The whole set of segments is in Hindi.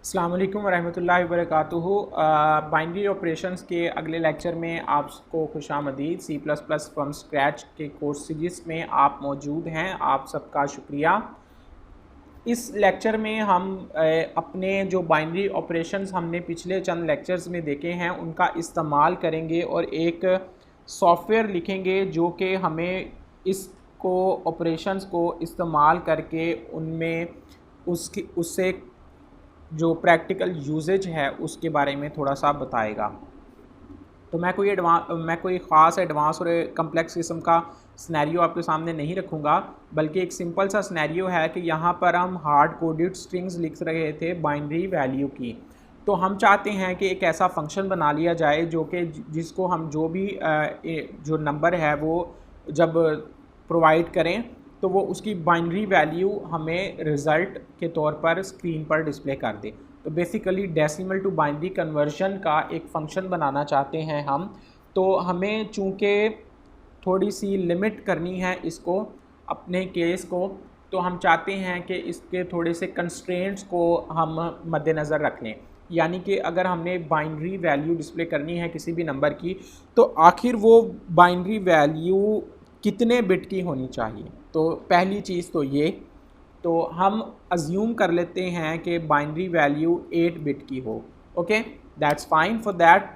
अस्सलाम वालेकुम वरहमतुल्लाहि वबरकातुहू। बाइनरी ऑपरेशंस के अगले लेक्चर में आपको खुशामदीद। C plus plus from scratch के कोर्स सीरीज़ में आप मौजूद हैं, आप सबका शुक्रिया। इस लेक्चर में हम अपने जो बाइनरी ऑपरेशंस हमने पिछले चंद लेक्चर्स में देखे हैं उनका इस्तेमाल करेंगे और एक सॉफ्टवेयर लिखेंगे जो कि हमें इसको ऑपरेशंस को इस्तेमाल करके उनमें उससे जो प्रैक्टिकल यूजेज है उसके बारे में थोड़ा सा बताएगा। तो मैं कोई ख़ास एडवांस और कम्प्लेक्स किस्म का सिनेरियो आपके सामने नहीं रखूँगा, बल्कि एक सिंपल सा सिनेरियो है कि यहाँ पर हम हार्ड कोडेड स्ट्रिंग्स लिख रहे थे बाइनरी वैल्यू की। तो हम चाहते हैं कि एक ऐसा फंक्शन बना लिया जाए जो कि जिसको हम जो भी जो नंबर है वो जब प्रोवाइड करें तो वो उसकी बाइनरी वैल्यू हमें रिज़ल्ट के तौर पर स्क्रीन पर डिस्प्ले कर दे। तो basically decimal to binary conversion का एक फ़ंक्शन बनाना चाहते हैं हम। तो हमें चूँकि थोड़ी सी लिमिट करनी है इसको, अपने केस को, तो हम चाहते हैं कि इसके थोड़े से कंस्ट्रेंट्स को हम मद्देनज़र रख लें। यानी कि अगर हमने बाइनरी वैल्यू डिस्प्ले करनी है किसी भी नंबर की, तो आखिर वो बाइनरी वैल्यू कितने बिट की होनी चाहिए। तो पहली चीज़ तो ये, तो हम अज्यूम कर लेते हैं कि बाइनरी वैल्यू 8 बिट की हो। Okay, that's fine. For that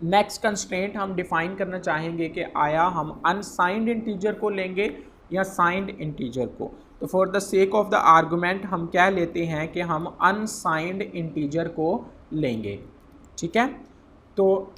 next constraint हम डिफ़ाइन करना चाहेंगे कि आया हम अनसाइंड इंटीजर को लेंगे या साइंड इंटीजर को। तो for the sake of the argument हम कह लेते हैं कि हम अनसाइंड इंटीजर को लेंगे। ठीक है, तो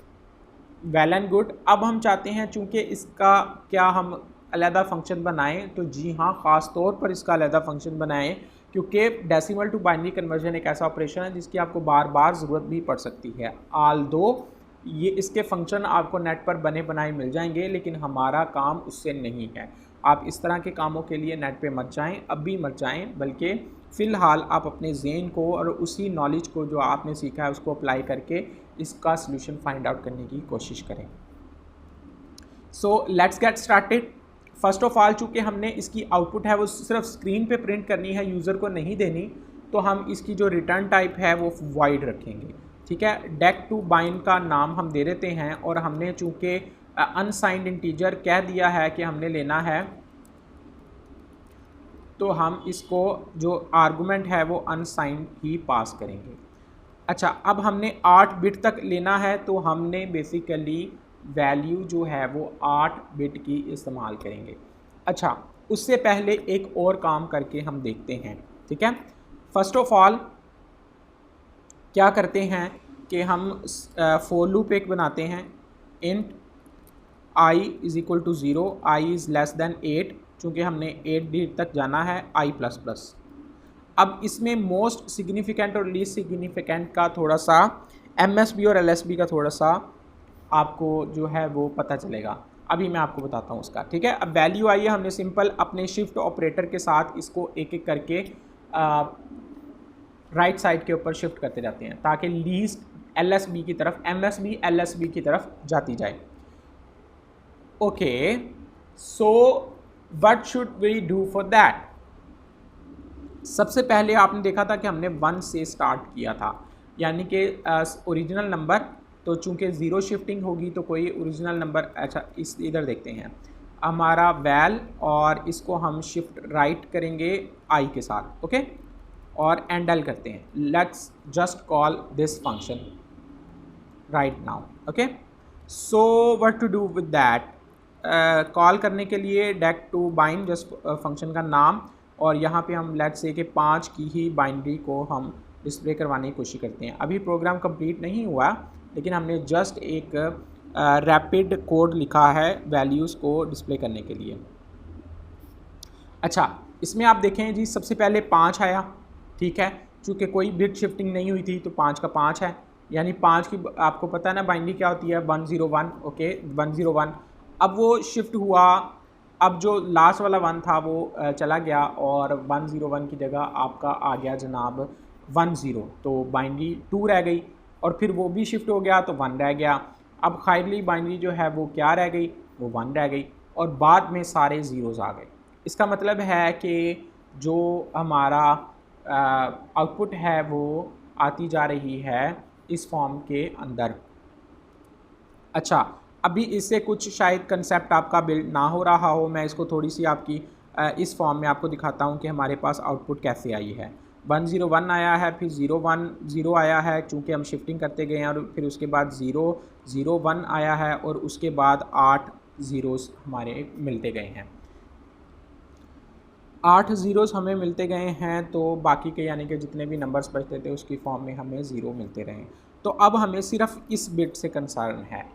वेल एंड गुड। अब हम चाहते हैं चूँकि इसका क्या हम अलहदा फंक्शन बनाएं, तो जी हाँ, ख़ास तौर पर इसका अलहदा फंक्शन बनाएं, क्योंकि डेसिमल टू बाइनरी कन्वर्जन एक ऐसा ऑपरेशन है जिसकी आपको बार बार ज़रूरत भी पड़ सकती है। आल दो ये इसके फंक्शन आपको नेट पर बने बनाए मिल जाएंगे, लेकिन हमारा काम उससे नहीं है। आप इस तरह के कामों के लिए नेट पे मत जाएं, अब भी मत जाएं, बल्कि फ़िलहाल आप अपने ज़हन को और उसी नॉलेज को जो आपने सीखा है उसको अप्लाई करके इसका सलूशन फाइंड आउट करने की कोशिश करें। So let's get started. First of all, चूँकि हमने इसकी आउटपुट है वो सिर्फ स्क्रीन पे प्रिंट करनी है, यूज़र को नहीं देनी, तो हम इसकी जो रिटर्न टाइप है वो वॉइड रखेंगे। ठीक है, डेक टू बाइंड का नाम हम दे देते हैं, और हमने चूँकि अनसाइंड इंटीजर कह दिया है कि हमने लेना है, तो हम इसको जो आर्गूमेंट है वो अनसाइंड ही पास करेंगे। अच्छा, अब हमने 8 बिट तक लेना है, तो हमने बेसिकली वैल्यू जो है वो 8 बिट की इस्तेमाल करेंगे। अच्छा, उससे पहले एक और काम करके हम देखते हैं। ठीक है, फर्स्ट ऑफ ऑल क्या करते हैं कि हम फॉर लूप एक बनाते हैं। Int i is equal to 0, i is less than 8, चूँकि हमने 8 बिट तक जाना है, i प्लस प्लस। अब इसमें मोस्ट सिग्निफिकेंट और लीस्ट सिग्निफिकेंट का थोड़ा सा MSB और LSB का थोड़ा सा आपको जो है वो पता चलेगा। अभी मैं आपको बताता हूँ उसका। ठीक है, अब वैल्यू आई है, हमने सिंपल अपने शिफ्ट ऑपरेटर के साथ इसको एक एक करके राइट साइड के ऊपर शिफ्ट करते जाते हैं, ताकि लीस्ट LSB की तरफ, MSB LSB की तरफ जाती जाए। Okay, so what should we do for that. सबसे पहले आपने देखा था कि हमने 1 से स्टार्ट किया था, यानी कि ओरिजिनल नंबर, तो चूंकि ज़ीरो शिफ्टिंग होगी तो कोई ओरिजिनल नंबर। अच्छा, इस इधर देखते हैं हमारा वैल, और इसको हम शिफ्ट राइट करेंगे आई के साथ। ओके, और एंडल करते हैं। Let's just call this function right now. Okay, so what to do with that. Call करने के लिए डेक टू बाइंड जस्ट फंक्शन का नाम, और यहाँ पे हम लेट्स से कि 5 की ही बाइनरी को हम डिस्प्ले करवाने की कोशिश करते हैं। अभी प्रोग्राम कंप्लीट नहीं हुआ, लेकिन हमने जस्ट एक रैपिड कोड लिखा है वैल्यूज़ को डिस्प्ले करने के लिए। अच्छा, इसमें आप देखें जी, सबसे पहले 5 आया। ठीक है, चूँकि कोई बिट शिफ्टिंग नहीं हुई थी तो 5 का 5 है, यानी 5 की आपको पता है ना बाइनरी क्या होती है, 101। ओके, 101। अब वो शिफ्ट हुआ, अब जो लास्ट वाला 1 था वो चला गया, और 101 की जगह आपका आ गया जनाब 10, तो बाइनरी 2 रह गई, और फिर वो भी शिफ्ट हो गया तो 1 रह गया। अब खाइरली बाइनरी जो है वो क्या रह गई, वो 1 रह गई, और बाद में सारे ज़ीरोज़ आ गए। इसका मतलब है कि जो हमारा आउटपुट है वो आती जा रही है इस फॉर्म के अंदर। अच्छा, अभी इससे कुछ शायद कंसेप्ट आपका बिल्ड ना हो रहा हो, मैं इसको थोड़ी सी आपकी इस फॉर्म में आपको दिखाता हूँ कि हमारे पास आउटपुट कैसे आई है। 101 आया है, फिर 010 आया है, चूँकि हम शिफ्टिंग करते गए हैं, और फिर उसके बाद 001 आया है, और उसके बाद 8 ज़ीरोज़ हमारे मिलते गए हैं। 8 ज़ीरोज़ हमें मिलते गए हैं, तो बाकी के यानी कि जितने भी नंबर्स बचते थे उसकी फॉर्म में हमें ज़ीरो मिलते रहे। तो अब हमें सिर्फ इस बिट से कंसर्न है,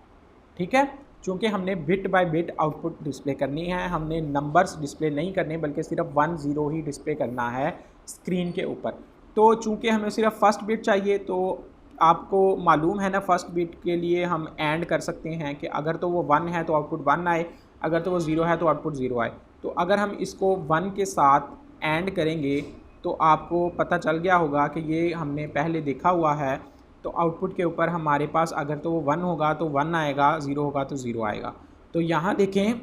ठीक है, चूँकि हमने bit by bit output display करनी है, हमने नंबर्स डिस्प्ले नहीं करने बल्कि सिर्फ 1 0 ही डिस्प्ले करना है स्क्रीन के ऊपर। तो चूँकि हमें सिर्फ फर्स्ट बिट चाहिए, तो आपको मालूम है ना, फर्स्ट बिट के लिए हम एंड कर सकते हैं कि अगर तो वो 1 है तो आउटपुट 1 आए, अगर तो वो 0 है तो आउटपुट 0 आए। तो अगर हम इसको 1 के साथ एंड करेंगे तो आपको पता चल गया होगा कि ये हमने पहले देखा हुआ है। तो आउटपुट के ऊपर हमारे पास अगर तो वो 1 होगा तो 1 आएगा, 0 होगा तो 0 आएगा। तो यहाँ देखें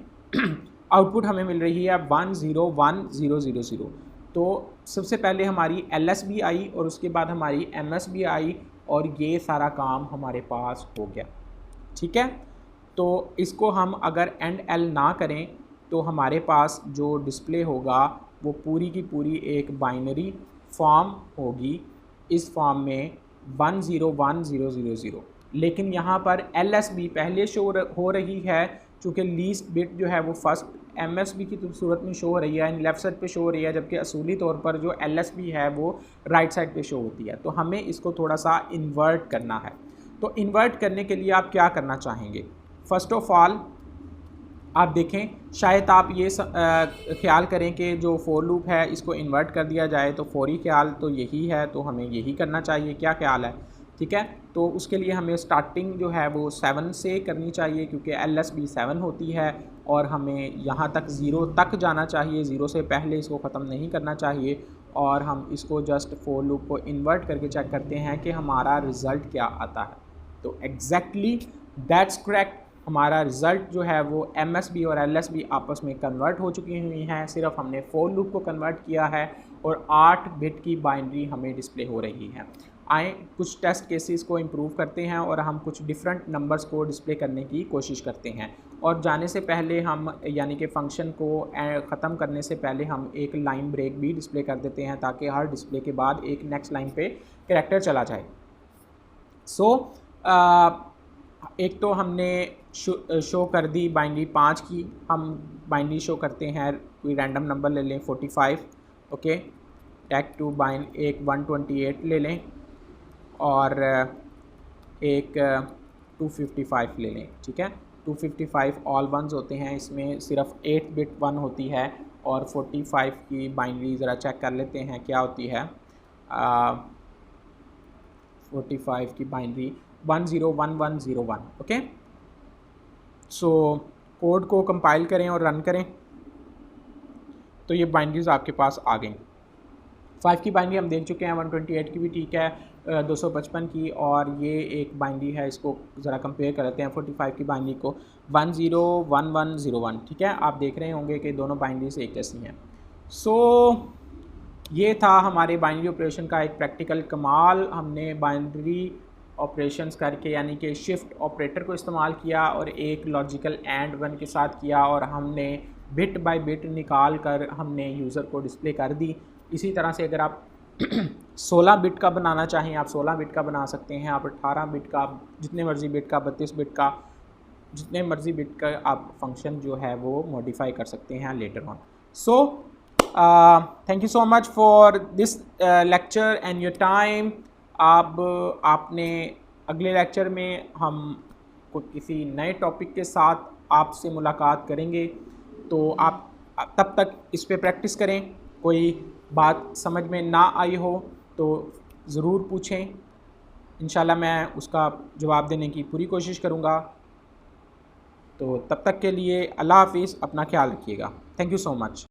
आउटपुट हमें मिल रही है 1 0 1 0 0 0। तो सबसे पहले हमारी LSB आई और उसके बाद हमारी MSB आई, और ये सारा काम हमारे पास हो गया, ठीक है। तो इसको हम अगर एंड L ना करें तो हमारे पास जो डिस्प्ले होगा वो पूरी की पूरी एक बाइनरी फॉर्म होगी, इस फॉर्म में 1 0 1 0 0 0। लेकिन यहाँ पर LSB पहले शो हो रही है, चूँकि लीस्ट बिट जो है वो फर्स्ट MSB की सूरत में शो हो रही है, लेफ़्ट साइड पे शो हो रही है, जबकि असूली तौर पर जो LSB है वो राइट साइड पे शो होती है। तो हमें इसको थोड़ा सा इन्वर्ट करना है। तो इन्वर्ट करने के लिए आप क्या करना चाहेंगे? फ़र्स्ट ऑफ़ ऑल आप देखें, शायद आप ये ख्याल करें कि जो फोर लूप है इसको इन्वर्ट कर दिया जाए, तो फौरी ख्याल तो यही है, तो हमें यही करना चाहिए। क्या ख्याल है? ठीक है, तो उसके लिए हमें स्टार्टिंग जो है वो 7 से करनी चाहिए, क्योंकि LSB 7 होती है, और हमें यहाँ तक 0 तक जाना चाहिए, 0 से पहले इसको ख़त्म नहीं करना चाहिए। और हम इसको जस्ट फोर लूप को इन्वर्ट करके चेक करते हैं कि हमारा रिज़ल्ट क्या आता है। तो एग्जैक्टली दैट्स करेक्ट, हमारा रिज़ल्ट जो है वो MSB और LSB आपस में कन्वर्ट हो चुकी हुई हैं, सिर्फ हमने फोर लूप को कन्वर्ट किया है, और 8 बिट की बाइनरी हमें डिस्प्ले हो रही है। आए कुछ टेस्ट केसेस को इम्प्रूव करते हैं और हम कुछ डिफरेंट नंबर्स को डिस्प्ले करने की कोशिश करते हैं। और जाने से पहले हम यानी कि फ़ंक्शन को ख़त्म करने से पहले हम एक लाइन ब्रेक भी डिस्प्ले कर देते हैं, ताकि हर डिस्प्ले के बाद एक नेक्स्ट लाइन पे कैरेक्टर चला जाए। एक तो हमने शो कर दी बाइनरी 5 की, हम बाइनरी शो करते हैं, कोई रैंडम नंबर ले लें 45, ओके, टैग टू बाइन एक 128 ले लें, और एक 255 ले लें, ठीक है। 255 ऑल वंस होते हैं, इसमें सिर्फ 8 बिट 1 होती है, और 45 की बाइनरी ज़रा चेक कर लेते हैं क्या होती है। 45 की बाइनरी 101101, ओके। सो कोड को कंपाइल करें और रन करें, तो ये बाइनरीज आपके पास आ गई। 5 की बाइनरी हम देख चुके हैं, 128 की भी ठीक है, 255 की, और ये एक बाइनरी है, इसको ज़रा कंपेयर कर लेते हैं 45 की बाइनरी को, 101101, ठीक है। आप देख रहे होंगे कि दोनों बाइनरीज एक जैसी हैं। ये था हमारे बाइनरी ऑपरेशन का एक प्रैक्टिकल कमाल। हमने बाइनरी ऑपरेशंस करके यानी कि शिफ्ट ऑपरेटर को इस्तेमाल किया और एक लॉजिकल एंड 1 के साथ किया, और हमने बिट बाय बिट निकाल कर हमने यूज़र को डिस्प्ले कर दी। इसी तरह से अगर आप 16 बिट का बनाना चाहें, आप 16 बिट का बना सकते हैं, आप 18 बिट का, जितने मर्ज़ी बिट का, 32 बिट का, जितने मर्ज़ी बिट का आप फंक्शन जो है वो मॉडिफाई कर सकते हैं later on. Thank you so much for this lecture and your time. आपने अगले लेक्चर में हम किसी नए टॉपिक के साथ आपसे मुलाकात करेंगे, तो आप तब तक इस पे प्रैक्टिस करें। कोई बात समझ में ना आई हो तो ज़रूर पूछें, इंशाल्लाह मैं उसका जवाब देने की पूरी कोशिश करूँगा। तो तब तक के लिए अल्लाह हाफ़िज़, अपना ख्याल रखिएगा। Thank you so much.